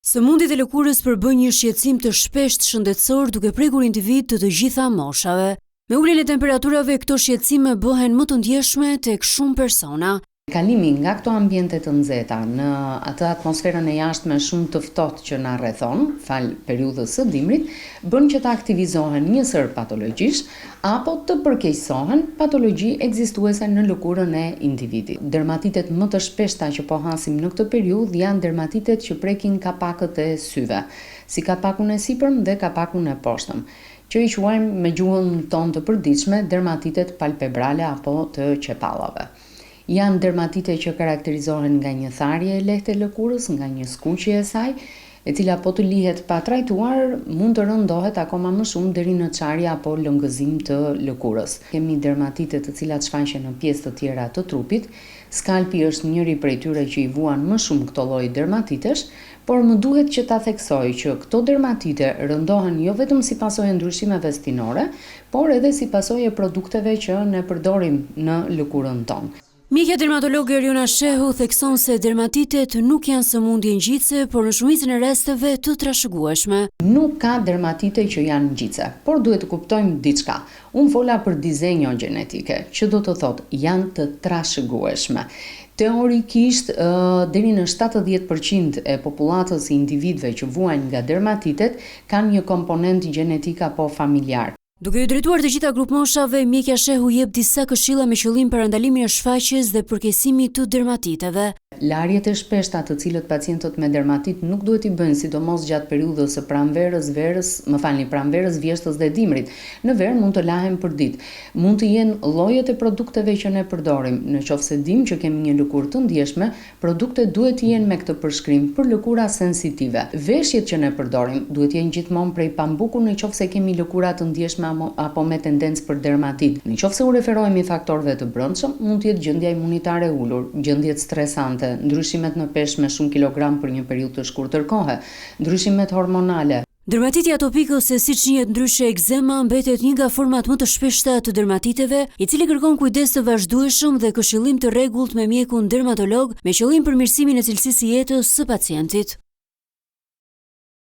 Sëmundjet e lëkurës përbën një shqetësim të shpeshtë shëndetësor duke prekur individ të gjitha moshave. Me uljen e temperaturave, këto shqetësime bëhen më të ndjeshme tek shumë persona. Kalimi nga këto ambiente të nxehta në atë atmosferën e jashtme shumë të ftohtë që na rrethon, fal periudhës së dimrit, bën që të aktivizohen njësër patologjish apo të përkeqësohen patologji ekzistuese në lëkurën e individit. Dermatitet më të shpeshta që po hasim në këtë periudhë janë dermatitet që prekin kapakët e syve, si kapakun e sipërm dhe kapakun e poshtëm, që i quajmë me gjuhën tonë të përditshme dermatitet palpebrale apo të qepallave. Janë dermatite që karakterizohen nga një tharje e lehtë e lëkurës, nga një skuqje e saj, e cila po të lihet pa trajtuar mund të rëndohet akoma më shumë deri në çarje apo lëngëzim të lëkurës. Kemi dermatite të cilat shfaqen në pjesë të tjera të trupit. Skalpi është njëri prej tyre që i vuan më shumë këto lloj dermatitesh, por më duhet që ta theksoj që këto dermatite rëndohen jo vetëm si pasojë ndryshimeve stinore, por edhe si pasojë produkteve që ne përdorim në lëkurën tonë. Mjekja dermatologe Eriona Shehu thekson se dermatitet nuk janë sëmundje ngjitse, por në shumicën e rasteve të trashëgueshme. Nuk ka dermatite që janë ngjitse, por duhet të kuptojmë diçka. Unë fola për dizenjo gjenetike, që do të thotë janë të trashëgueshme. Teorikisht, deri në 70% e popullatës e individëve që vuajnë nga dermatitet kanë një komponent gjenetik apo familjar. Duke u drejtuar të gjitha grup moshave, mjekja Shehu jep disa këshilla me qëllim parandalimin e shfaqjes dhe përkesimit të dermatiteve. Larjet e shpeshta të cilët pacientët me dermatit nuk duhet i bëjnë, sidomos gjatë periudhës së pranverës, pranverës, vjeshtës dhe dimrit. Në verë mund të lahen për ditë. Mund të jenë llojet e produkteve që ne përdorim. Nëse dim që kemi një lëkurë të ndjeshme, produktet duhet të jenë me këtë përshkrim për lëkura sensitive. Veshjet që ne përdorim duhet të jenë gjithmonë prej pambukur nëse kemi lëkura të ndjeshme apo me tendencë për dermatit. Nëse u referohemi faktorëve të brendshëm, mund të jetë gjendja imunitare e ulur, gjendjet stresante, ndryshimet në peshë me shumë kilogram për një periudhë të shkurtër kohe, ndryshimet hormonale. Dermatiti atopik ose siç njihet ndryshe ekzema mbetet një nga format më të shpeshta të dermatiteve, i cili kërkon kujdes të vazhdueshëm dhe këshillim të rregullt me mjekun dermatolog me qëllim përmirësimin e cilësisë së jetës së pacientit.